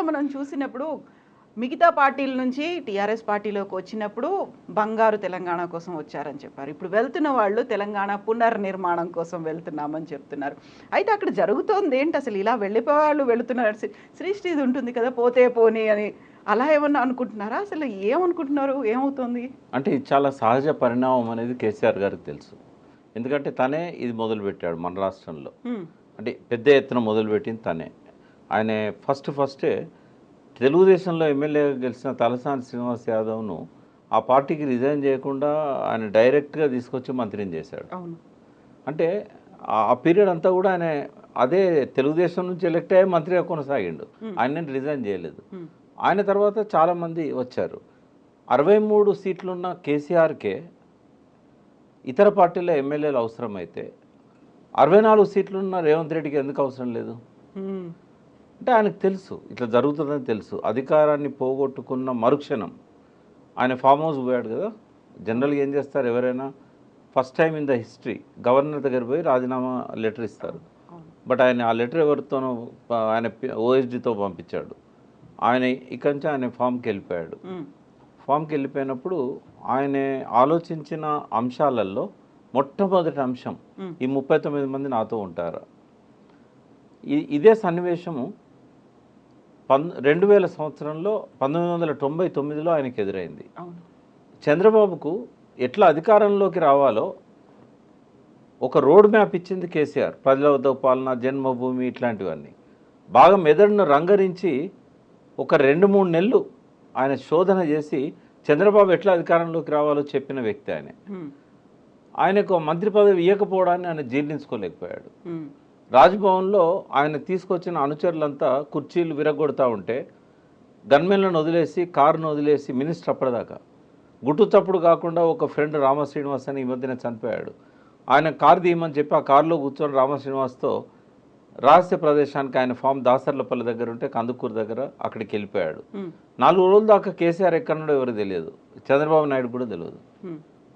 గతంలో మనం చూసినప్పుడు మిగతా పార్టీల నుంచి టీఆర్ఎస్ పార్టీలోకి వచ్చినప్పుడు బంగారు తెలంగాణ కోసం వచ్చారని చెప్పారు. ఇప్పుడు వెళ్తున్న వాళ్ళు తెలంగాణ పునర్నిర్మాణం కోసం వెళ్తున్నామని చెప్తున్నారు. అయితే అక్కడ జరుగుతోంది ఏంటి అసలు? ఇలా వెళ్ళిపోయే వాళ్ళు వెళుతున్నారు. శ్రీశ్రీది ఉంటుంది కదా, పోతే పోనీ అని, అలా ఏమన్నా అనుకుంటున్నారా? అసలు ఏమనుకుంటున్నారు? ఏమవుతుంది అంటే ఇది చాలా సహజ పరిణామం అనేది కేసీఆర్ గారికి తెలుసు. ఎందుకంటే తనే ఇది మొదలుపెట్టాడు మన రాష్ట్రంలో. అంటే పెద్ద ఎత్తున మొదలుపెట్టింది తనే. ఆయన ఫస్టే తెలుగుదేశంలో ఎమ్మెల్యేగా గెలిచిన తలసాని శ్రీనివాస్ యాదవ్ను ఆ పార్టీకి రిజైన్ చేయకుండా ఆయన డైరెక్ట్గా తీసుకొచ్చి మంత్రిని చేశాడు. అంటే ఆ పీరియడ్ అంతా కూడా ఆయన అదే తెలుగుదేశం నుంచి ఎలక్ట్ అయ్యే మంత్రిగా కొనసాగిండు. ఆయన రిజైన్ చేయలేదు. ఆయన తర్వాత చాలామంది వచ్చారు. 63 సీట్లున్న కేసీఆర్కే ఇతర పార్టీల ఎమ్మెల్యేలు అవసరమైతే 64 సీట్లున్న రేవంత్ రెడ్డికి ఎందుకు అవసరం లేదు? అంటే ఆయనకు తెలుసు ఇట్లా జరుగుతుందని తెలుసు. అధికారాన్ని పోగొట్టుకున్న మరుక్షణం ఆయన ఫామ్ హౌస్ పోయాడు కదా. జనరల్గా ఏం చేస్తారు, ఎవరైనా first time in the history governor దగ్గర పోయి రాజీనామా లెటర్ ఇస్తారు. బట్ ఆయన ఆ లెటర్ ఎవరితోనో ఆయన ఓఎస్డీతో పంపించాడు. ఆయన ఇక్కడి నుంచి ఆయన ఫామ్కి వెళ్ళిపోయాడు. ఫామ్కి వెళ్ళిపోయినప్పుడు ఆయన ఆలోచించిన అంశాలలో మొట్టమొదటి అంశం ఈ 39 మంది నాతో ఉంటారు. ఇదే సన్నివేశము 2000 సంవత్సరంలో 1999లో ఆయనకు ఎదురైంది. చంద్రబాబుకు ఎట్లా అధికారంలోకి రావాలో ఒక రోడ్ మ్యాప్ ఇచ్చింది కేసీఆర్. ప్రజల వద్ద పాలన, జన్మభూమి, ఇట్లాంటివన్నీ బాగా మెదడును రంగరించి ఒక 2-3 నెలలు ఆయన శోధన చేసి చంద్రబాబు ఎట్లా అధికారంలోకి రావాలో చెప్పిన వ్యక్తి ఆయనకు మంత్రి పదవి ఇవ్వకపోవడాన్ని ఆయన జీర్ణించుకోలేకపోయాడు. రాజ్భవన్లో ఆయన తీసుకొచ్చిన అనుచరులంతా కుర్చీలు విరగొడతా ఉంటే గన్మెన్లను వదిలేసి, కారును వదిలేసి మినిస్టర్ అప్పటిదాకా గుట్టు తప్పుడు కాకుండా ఒక ఫ్రెండ్ రామశ్రీనివాస్ అని ఈ మధ్యన చనిపోయాడు. ఆయన కారు తీయమని చెప్పి ఆ కారులో కూర్చొని రామశ్రీనివాస్తో రహస్య ప్రదేశానికి ఆయన ఫామ్ దాసర్లపల్లి దగ్గర ఉంటే కందుకూరు దగ్గర అక్కడికి వెళ్ళిపోయాడు. 4 రోజుల దాకా కేసీఆర్ ఎక్కడున్నాడో ఎవరు తెలియదు, చంద్రబాబు నాయుడు కూడా తెలియదు.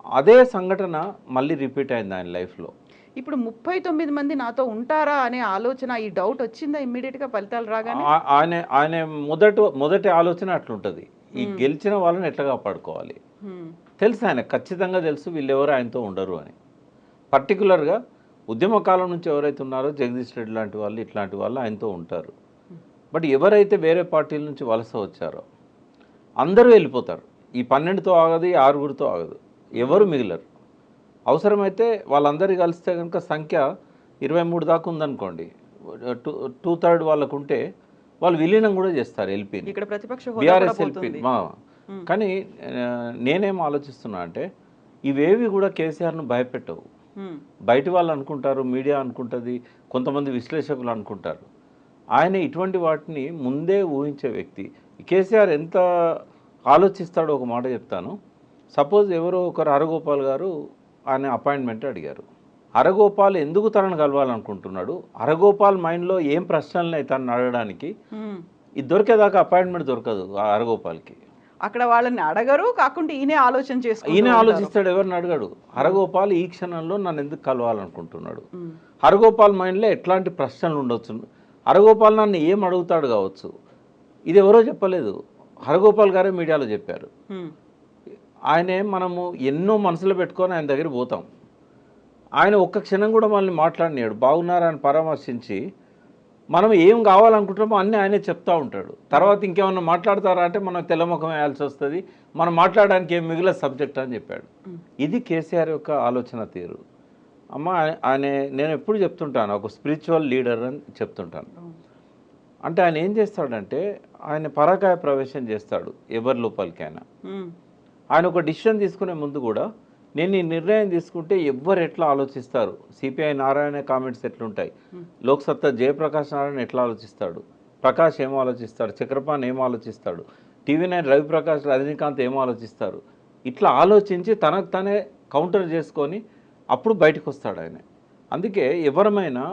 అదే సంఘటన మళ్ళీ రిపీట్ అయింది ఆయన లైఫ్లో. ఇప్పుడు 39 మంది నాతో ఉంటారా అనే ఆలోచన, ఈ డౌట్ వచ్చిందా ఇమ్మీడియట్గా ఫలితాలు రాగానే? ఆయన మొదటి ఆలోచన అట్లుంటుంది, ఈ గెలిచిన వాళ్ళని ఎట్లా కాపాడుకోవాలి. తెలుసు ఆయన ఖచ్చితంగా తెలుసు వీళ్ళెవరు ఆయనతో ఉండరు అని. పర్టికులర్గా ఉద్యమకాలం నుంచి ఎవరైతే ఉన్నారో జగదీష్ రెడ్డి లాంటి వాళ్ళు, ఇట్లాంటి వాళ్ళు ఆయనతో ఉంటారు. బట్ ఎవరైతే వేరే పార్టీల నుంచి వలస వచ్చారో అందరూ వెళ్ళిపోతారు. ఈ 12తో ఆగదు, ఈ 6గురితో ఆగదు, ఎవరు మిగిలరు. అవసరమైతే వాళ్ళందరూ కలిస్తే కనుక సంఖ్య 23 దాకా ఉందనుకోండి, 2/3 వాళ్ళకు ఉంటే వాళ్ళు విలీనం కూడా చేస్తారు ఎల్పీని, బీఆర్ఎస్ ఎల్పీని. కానీ నేనేం ఆలోచిస్తున్నా అంటే ఇవేవి కూడా కేసీఆర్ను భయపెట్టవు. బయట వాళ్ళు అనుకుంటారు, మీడియా అనుకుంటుంది, కొంతమంది విశ్లేషకులు అనుకుంటారు. ఆయన ఇటువంటి వాటిని ముందే ఊహించే వ్యక్తి. కేసీఆర్ ఎంత ఆలోచిస్తాడో ఒక మాట చెప్తాను. సపోజ్ ఎవరో ఒకరు హరగోపాల్ గారు ఆయన అపాయింట్మెంట్ అడిగారు. హరగోపాల్ ఎందుకు తనను కలవాలనుకుంటున్నాడు, హరగోపాల్ మైండ్లో ఏం ప్రశ్నలు తనను అడగడానికి, ఇది దొరికేదాకా అపాయింట్మెంట్ దొరకదు ఆ హరగోపాల్కి. అక్కడ వాళ్ళని అడగరు, కాకుండా ఈయనే ఆలోచిస్తాడు, ఎవరిని అడగడు. హరగోపాల్ ఈ క్షణంలో నన్ను ఎందుకు కలవాలనుకుంటున్నాడు, హరగోపాల్ మైండ్లో ఎట్లాంటి ప్రశ్నలు ఉండొచ్చు, హరగోపాల్ నన్ను ఏం అడుగుతాడు కావచ్చు. ఇది ఎవరో చెప్పలేదు, హరగోపాల్ గారే మీడియాలో చెప్పారు. ఆయనే మనము ఎన్నో మనసులో పెట్టుకొని ఆయన దగ్గర పోతాం, ఆయన ఒక్క క్షణం కూడా మనల్ని మాట్లాడినాడు, బాగున్నారా అని పరామర్శించి మనం ఏం కావాలనుకుంటున్నామో అన్నీ ఆయనే చెప్తూ ఉంటాడు. తర్వాత ఇంకేమన్నా మాట్లాడతారా అంటే మనం తెల్లముఖం వేయాల్సి వస్తుంది, మనం మాట్లాడడానికి ఏం మిగిలిన సబ్జెక్ట్ అని చెప్పాడు. ఇది కేసీఆర్ యొక్క ఆలోచన తీరు. అమ్మ ఆయన నేను ఎప్పుడు చెప్తుంటాను, ఒక స్పిరిచువల్ లీడర్ అని చెప్తుంటాను. అంటే ఆయన ఏం చేస్తాడంటే ఆయన పరాకాయ ప్రవేశం చేస్తాడు ఎవరి లోపలికైనా. ఆయన ఒక డిసిషన్ తీసుకునే ముందు కూడా నేను ఈ నిర్ణయం తీసుకుంటే ఎవ్వరు ఎట్లా ఆలోచిస్తారు, సిపిఐ నారాయణ కామెంట్స్ ఎట్లుంటాయి, లోక్సత్తా జయప్రకాష్ నారాయణ ఎట్లా ఆలోచిస్తాడు, ప్రకాష్ ఏం ఆలోచిస్తాడు, చక్రపాణి ఏం ఆలోచిస్తాడు, TV9 రవిప్రకాష్, రజనీకాంత్ ఏం ఆలోచిస్తారు, ఇట్లా ఆలోచించి తనకు తనే కౌంటర్ చేసుకొని అప్పుడు బయటకు వస్తాడు ఆయన. అందుకే ఎవరమైనా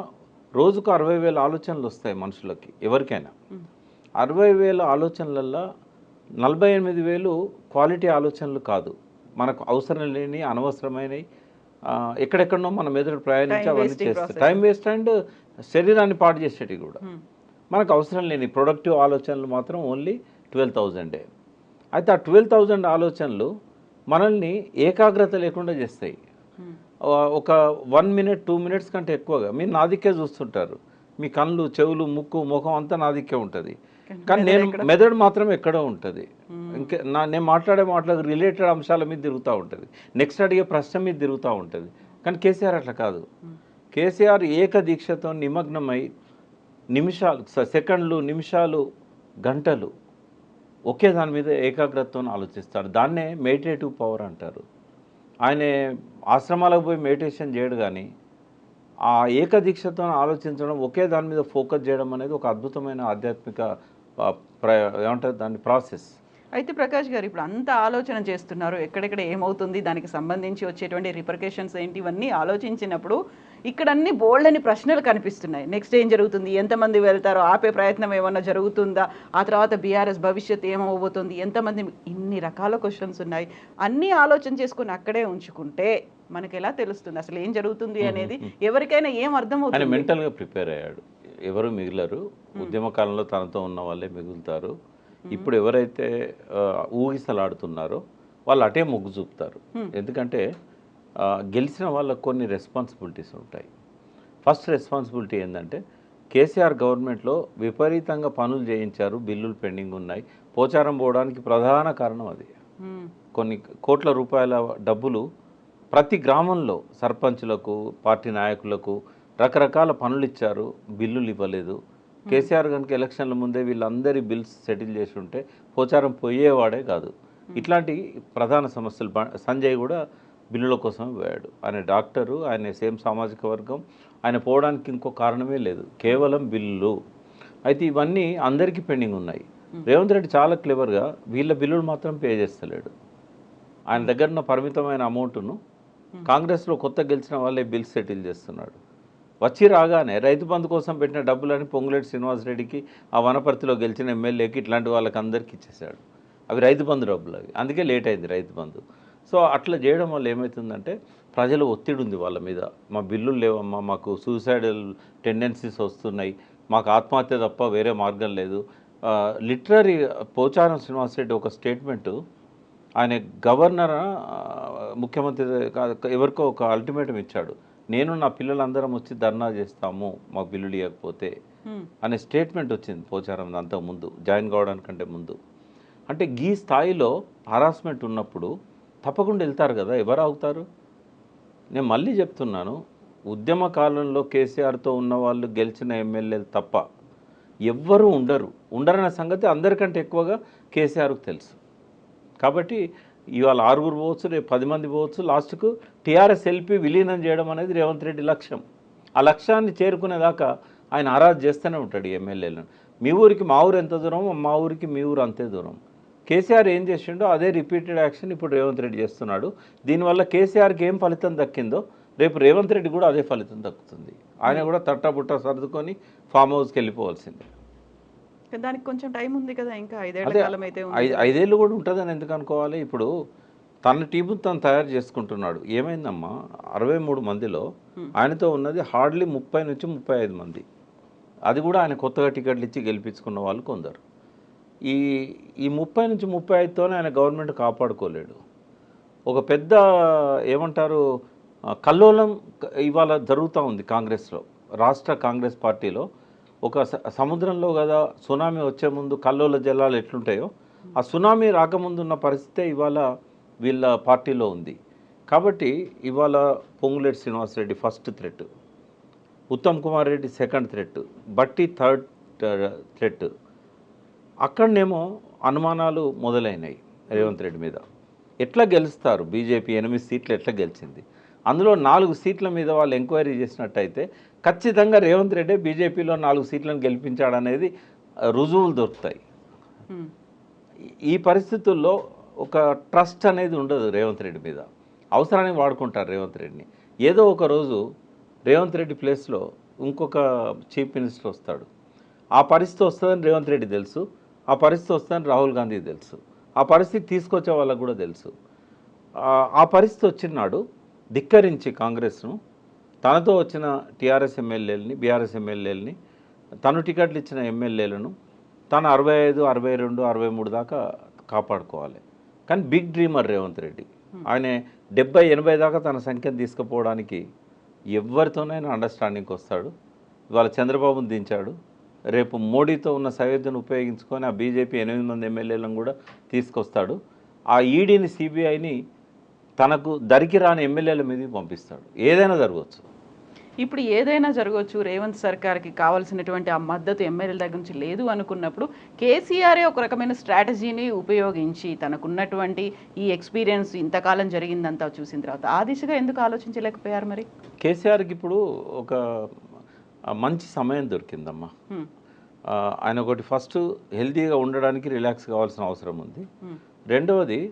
రోజుకు 60,000 ఆలోచనలు వస్తాయి మనుషులకి, ఎవరికైనా. 60,000 ఆలోచనలల్లో 48,000 క్వాలిటీ ఆలోచనలు కాదు, మనకు అవసరం లేని అనవసరమైనవి, ఎక్కడెక్కడనో మన మెదడు ప్రయాణించి అవన్నీ చేస్తాయి, టైం వేస్ట్ అండ్ శరీరాన్ని పాడు చేసేటివి కూడా. మనకు అవసరం లేని ప్రొడక్టివ్ ఆలోచనలు మాత్రం ఓన్లీ 12,000. అయితే ఆ 12,000 ఆలోచనలు మనల్ని ఏకాగ్రత లేకుండా చేస్తాయి. ఒక 1 మినిట్ 2 మినిట్స్ కంటే ఎక్కువగా మీరు నా దిక్కే చూస్తుంటారు. మీ కళ్ళు, చెవులు, ముక్కు, ముఖం అంతా నా దిక్కే ఉంటుంది. కానీ నేను మెదడు మాత్రం ఎక్కడో ఉంటుంది. నేను మాట్లాడే మాటలకు రిలేటెడ్ అంశాల మీద తిరుగుతూ ఉంటుంది, నెక్స్ట్ అడిగే ప్రశ్న మీద తిరుగుతూ ఉంటుంది. కానీ కేసీఆర్ అట్లా కాదు. కేసీఆర్ ఏకదీక్షతో నిమగ్నమై నిమిషాలు, సెకండ్లు, నిమిషాలు, గంటలు ఒకే దాని మీద ఏకాగ్రతతో ఆలోచిస్తాడు. దాన్నే మెడిటేటివ్ పవర్ అంటారు. ఆయన ఆశ్రమాలకు పోయి మెడిటేషన్ చేయడు, కానీ ఆ ఏకదీక్షతో ఆలోచించడం, ఒకే దాని మీద ఫోకస్ చేయడం అనేది ఒక అద్భుతమైన ఆధ్యాత్మిక ఏమంటారు దాని ప్రాసెస్. అయితే ప్రకాష్ గారు ఇప్పుడు అంత ఆలోచన చేస్తున్నారు, ఎక్కడెక్కడ ఏమవుతుంది, దానికి సంబంధించి వచ్చేటువంటి రిపర్కేషన్స్ ఏంటి, ఇవన్నీ ఆలోచించినప్పుడు ఇక్కడ అన్ని బోల్డ్ అని ప్రశ్నలు కనిపిస్తున్నాయి. నెక్స్ట్ ఏం జరుగుతుంది, ఎంతమంది వెళ్తారో, ఆపే ప్రయత్నం ఏమన్నా జరుగుతుందా, ఆ తర్వాత బీఆర్ఎస్ భవిష్యత్తు ఏమవబోతుంది, ఎంతమంది, ఇన్ని రకాల క్వశ్చన్స్ ఉన్నాయి. అన్నీ ఆలోచన చేసుకుని అక్కడే ఉంచుకుంటే మనకి ఎలా తెలుస్తుంది అసలు ఏం జరుగుతుంది అనేది? ఎవరికైనా ఏం అర్థమవుతుంది? ఆయన మెంటల్గా ప్రిపేర్ అయ్యాడు. ఎవరు మిగిలరు, ఉద్యమ కాలంలో తనతో ఉన్న వాళ్ళే మిగులుతారు. ఇప్పుడు ఎవరైతే ఊగిసలాడుతున్నారో వాళ్ళు అటే మొగ్గు చూపుతారు. ఎందుకంటే గెలిచిన వాళ్ళకు కొన్ని రెస్పాన్సిబిలిటీస్ ఉంటాయి. ఫస్ట్ రెస్పాన్సిబిలిటీ ఏంటంటే కేసీఆర్ గవర్నమెంట్లో విపరీతంగా పనులు చేయించారు, బిల్లులు పెండింగ్ ఉన్నాయి. పోచారం పోవడానికి ప్రధాన కారణం అది. కొన్ని కోట్ల రూపాయల డబ్బులు ప్రతి గ్రామంలో సర్పంచులకు, పార్టీ నాయకులకు రకరకాల పనులు ఇచ్చారు, బిల్లులు ఇవ్వలేదు. కేసీఆర్ కనుక ఎలక్షన్ల ముందే వీళ్ళందరి బిల్స్ సెటిల్ చేసి ఉంటే పోచారం పోయేవాడే కాదు. ఇట్లాంటి ప్రధాన సమస్యలు. సంజయ్ కూడా బిల్లుల కోసం పోయాడు. ఆయన డాక్టరు, ఆయన సేమ్ సామాజిక వర్గం, ఆయన పోవడానికి ఇంకో కారణమే లేదు, కేవలం బిల్లులు. అయితే ఇవన్నీ అందరికీ పెండింగ్ ఉన్నాయి. రేవంత్ రెడ్డి చాలా క్లెవర్గా వీళ్ళ బిల్లులు మాత్రం పే చేస్తలేడు. ఆయన దగ్గర ఉన్న పరిమితమైన అమౌంట్ను కాంగ్రెస్లో కొత్త గెలిచిన వాళ్ళే బిల్స్ సెటిల్ చేస్తున్నాడు. వచ్చి రాగానే రైతు బంధు కోసం పెట్టిన డబ్బులని పొంగులేటి శ్రీనివాసరెడ్డికి, ఆ వనపర్తిలో గెలిచిన ఎమ్మెల్యేకి, ఇట్లాంటి వాళ్ళకి అందరికీ ఇచ్చేసాడు. అవి రైతు బంధు డబ్బులు అవి, అందుకే లేట్ అయింది రైతు బంధు. సో అట్లా చేయడం వల్ల ఏమవుతుందంటే ప్రజలు ఒత్తిడి ఉంది వాళ్ళ మీద. మా బిల్లులు లేవమ్మా, మాకు సూసైడల్ టెండెన్సీస్ వస్తున్నాయి, మాకు ఆత్మహత్య తప్ప వేరే మార్గం లేదు. లిటరరీ పోచారం శ్రీనివాసరెడ్డి ఒక స్టేట్మెంటు, ఆయన గవర్నర్ ముఖ్యమంత్రి ఎవరికో ఒక అల్టిమేటం ఇచ్చాడు, నేను నా పిల్లలందరం వచ్చి ధర్నా చేస్తాము మాకు బిల్లులు ఇవ్వకపోతే అనే స్టేట్మెంట్ వచ్చింది పోచారం అంతకు ముందు, జాయిన్ కావడానికంటే ముందు. అంటే ఈ స్థాయిలో హరాస్మెంట్ ఉన్నప్పుడు తప్పకుండా వెళ్తారు కదా, ఎవరు అవుతారు? నేను మళ్ళీ చెప్తున్నాను, ఉద్యమ కాలంలో కేసీఆర్తో ఉన్న వాళ్ళు గెలిచిన ఎమ్మెల్యేలు తప్ప ఎవ్వరూ ఉండరన్న సంగతి అందరికంటే ఎక్కువగా కేసీఆర్కు తెలుసు. కాబట్టి ఇవాళ 6 పోవచ్చు, రేపు 10 మంది పోవచ్చు, లాస్ట్కు టీఆర్ఎస్ ఎల్పీ విలీనం చేయడం అనేది రేవంత్ రెడ్డి లక్ష్యం. ఆ లక్ష్యాన్ని చేరుకునేదాకా ఆయన ఆరాధ చేస్తూనే ఉంటాడు ఈ ఎమ్మెల్యేలను. మీ ఊరికి మా ఊరు ఎంత దూరం, మా ఊరికి మీ ఊరు అంతే దూరం. కేసీఆర్ ఏం చేసిండో అదే రిపీటెడ్ యాక్షన్ ఇప్పుడు రేవంత్ రెడ్డి చేస్తున్నాడు. దీనివల్ల కేసీఆర్కి ఏం ఫలితం దక్కిందో రేపు రేవంత్ రెడ్డి కూడా అదే ఫలితం దక్కుతుంది. ఆయన కూడా తట్టబుట్ట సర్దుకొని ఫామ్ హౌస్కి వెళ్ళిపోవాల్సిందే. దానికి కొంచెం టైం ఉంది కదా, ఇంకా 5 ఏళ్ల కాలం అయితే ఉంది. 5 ఏళ్ళు కూడా ఉంటుందని ఎందుకు అనుకోవాలి? ఇప్పుడు తన టీము తను తయారు చేసుకుంటున్నాడు. ఏమైందమ్మా, 63 మందిలో ఆయనతో ఉన్నది హార్డ్లీ 30 నుంచి 35 మంది. అది కూడా ఆయన కొత్తగా టికెట్లు ఇచ్చి గెలిపించుకున్న వాళ్ళు కొందరు. ఈ 30 నుంచి 35తోనే ఆయన గవర్నమెంట్ కాపాడుకోలేడు. ఒక పెద్ద ఏమంటారు కల్లోలం ఇవాళ జరుగుతూ ఉంది కాంగ్రెస్లో, రాష్ట్ర కాంగ్రెస్ పార్టీలో. ఒక సముద్రంలో కదా సునామీ వచ్చే ముందు కల్లోల జలాలు ఎట్లుంటాయో, ఆ సునామీ రాకముందు ఉన్న పరిస్థితే ఇవాళ వీళ్ళ పార్టీలో ఉంది. కాబట్టి ఇవాళ Ponguleti Srinivasa Reddy first threat, Uttam Kumar Reddy second threat, Bhatti third threat. అక్కడనేమో అనుమానాలు మొదలైనాయి రేవంత్ రెడ్డి మీద. ఎట్లా గెలుస్తారు? బీజేపీ 8 సీట్లు ఎట్లా గెలిచింది? అందులో 4 సీట్ల మీద వాళ్ళు ఎంక్వైరీ చేసినట్టయితే ఖచ్చితంగా రేవంత్ రెడ్డి బీజేపీలో 4 సీట్లను గెలిపించాడనేది రుజువులు దొరుకుతాయి. ఈ పరిస్థితుల్లో ఒక ట్రస్ట్ అనేది ఉండదు రేవంత్ రెడ్డి మీద. అవసరానికి వాడుకుంటారు రేవంత్ రెడ్డిని. ఏదో ఒక రోజు రేవంత్ రెడ్డి ప్లేస్లో ఇంకొక చీఫ్ మినిస్టర్ వస్తాడు. ఆ పరిస్థితి వస్తుందని రేవంత్ రెడ్డి తెలుసు, ఆ పరిస్థితి వస్తుందని రాహుల్ గాంధీ తెలుసు, ఆ పరిస్థితి తీసుకొచ్చే వాళ్ళకు కూడా తెలుసు. ఆ పరిస్థితి వచ్చినాడు ధిక్కరించి కాంగ్రెస్ను, తనతో వచ్చిన టీఆర్ఎస్ ఎమ్మెల్యేలని, బీఆర్ఎస్ ఎమ్మెల్యేలని తను టికెట్లు ఇచ్చిన ఎమ్మెల్యేలను తను 65, 62, 63 దాకా కాపాడుకోవాలి. కానీ బిగ్ డ్రీమర్ రేవంత్ రెడ్డి. ఆయన 70, 80 దాకా తన సంఖ్యను తీసుకుపోవడానికి ఎవరితోనైనా అండర్స్టాండింగ్కి వస్తాడు. ఇవాళ చంద్రబాబును దించాడు, రేపు మోడీతో ఉన్న సయోధ్యను ఉపయోగించుకొని ఆ బీజేపీ 8 మంది ఎమ్మెల్యేలను కూడా తీసుకొస్తాడు. ఆ ఈడీని, సిబిఐని తనకు దరికి రాని ఎమ్మెల్యేల మీదకి పంపిస్తాడు. ఏదైనా జరగవచ్చు. ఇప్పుడు ఏదైనా జరగవచ్చు. రేవంత్ సర్కార్కి కావాల్సినటువంటి ఆ మద్దతు ఎమ్మెల్యేల దగ్గర నుంచి లేదు అనుకున్నప్పుడు కేసీఆరే ఒక రకమైన స్ట్రాటజీని ఉపయోగించి తనకున్నటువంటి ఈ ఎక్స్పీరియన్స్ ఇంతకాలం జరిగిందంతా చూసిన తర్వాత ఆ దిశగా ఎందుకు ఆలోచించలేకపోయారు మరి? కేసీఆర్కి ఇప్పుడు ఒక మంచి సమయం దొరికిందమ్మా. ఆయన ఒకటి ఫస్ట్ హెల్తీగా ఉండడానికి రిలాక్స్ కావాల్సిన అవసరం ఉంది. రెండవది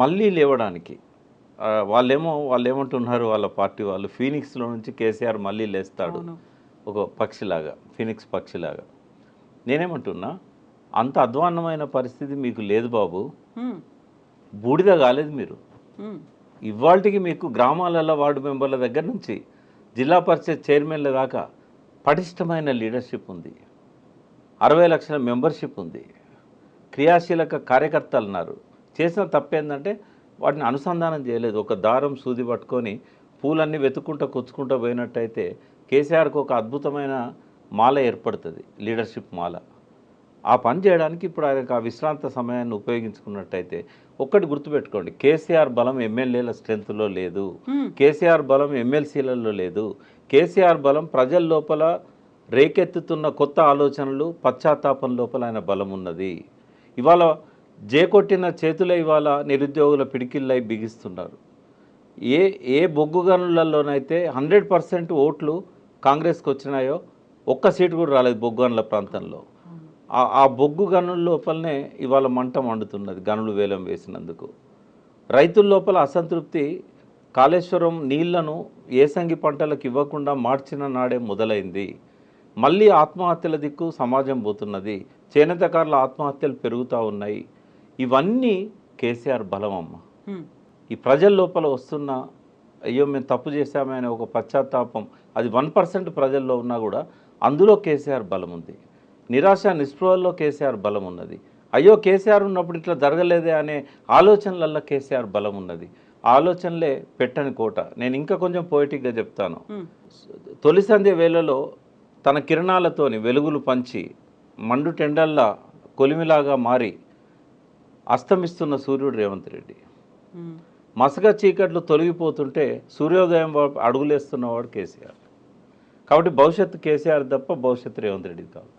మళ్ళీ లేవడానికి వాళ్ళు ఏమంటున్నారు, వాళ్ళ పార్టీ వాళ్ళు ఫీనిక్స్లో నుంచి కేసీఆర్ మళ్ళీ లేస్తాడు ఒక పక్షిలాగా, ఫీనిక్స్ పక్షిలాగా. నేనేమంటున్నా, అంత అధ్వాన్నమైన పరిస్థితి మీకు లేదు బాబు, బూడిద కాలేదు మీరు. ఇవాళకి మీకు గ్రామాలలో వార్డు మెంబర్ల దగ్గర నుంచి జిల్లా పరిషత్ చైర్మన్ల దాకా పటిష్టమైన లీడర్షిప్ ఉంది, 60 లక్షల మెంబర్షిప్ ఉంది, క్రియాశీలక కార్యకర్తలు ఉన్నారు. చేసిన తప్పేందంటే వాటిని అనుసంధానం చేయలేదు. ఒక దారం సూది పట్టుకొని పూలన్నీ వెతుక్కుంటూ కూర్చుకుంటూ పోయినట్టయితే కేసీఆర్కి ఒక అద్భుతమైన మాల ఏర్పడుతుంది, లీడర్షిప్ మాల. ఆ పని చేయడానికి ఇప్పుడు ఆయనకు ఆ విశ్రాంత సమయాన్ని ఉపయోగించుకున్నట్టయితే ఒక్కటి గుర్తుపెట్టుకోండి, కేసీఆర్ బలం ఎమ్మెల్యేల స్ట్రెంత్లో లేదు, కేసీఆర్ బలం ఎమ్మెల్సీలలో లేదు. కేసీఆర్ బలం ప్రజల లోపల రేకెత్తుతున్న కొత్త ఆలోచనలు, పశ్చాత్తాపం లోపల ఆయన బలం ఉన్నది. ఇవాళ జేకొట్టిన చేతులే ఇవాళ నిరుద్యోగుల పిడికిళ్ళై బిగిస్తున్నారు. ఏ బొగ్గు గనులలోనైతే 100% ఓట్లు కాంగ్రెస్కి వచ్చినాయో ఒక్క సీటు కూడా రాలేదు బొగ్గు గనుల ప్రాంతంలో. ఆ బొగ్గు గనుల లోపలనే ఇవాళ మంట మండుతున్నది, గనులు వేలం వేసినందుకు. రైతుల లోపల అసంతృప్తి కాళేశ్వరం నీళ్లను ఏసంగి పంటలకు ఇవ్వకుండా మార్చిన నాడే మొదలైంది. మళ్ళీ ఆత్మహత్యల దిక్కు సమాజం పోతున్నది, చేనేతకారుల ఆత్మహత్యలు పెరుగుతూ ఉన్నాయి. ఇవన్నీ కేసీఆర్ బలం అమ్మ. ఈ ప్రజల లోపల వస్తున్న అయ్యో మేము తప్పు చేశామనే ఒక పశ్చాత్తాపం, అది 1% ప్రజల్లో ఉన్నా కూడా అందులో కేసీఆర్ బలం ఉంది. నిరాశ నిస్పృహల్లో కేసీఆర్ బలం ఉన్నది. అయ్యో కేసీఆర్ ఉన్నప్పుడు ఇట్లా జరగలేదే అనే ఆలోచనలల్లో కేసీఆర్ బలం ఉన్నది. ఆలోచనలే పెట్టని కోట. నేను ఇంకా కొంచెం పోయిటిక్గా చెప్తాను. తొలి సంధ్య వేళలో తన కిరణాలతోని వెలుగులు పంచి మండు టెండల్లా కొలిమిలాగా మారి అస్తమిస్తున్న సూర్యుడు రేవంత్ రెడ్డి. మసక చీకట్లు తొలగిపోతుంటే సూర్యోదయం అడుగులేస్తున్నవాడు కేసీఆర్. కాబట్టి భవిష్యత్తు కేసీఆర్ తప్ప భవిష్యత్తు రేవంత్ రెడ్డి కాదు.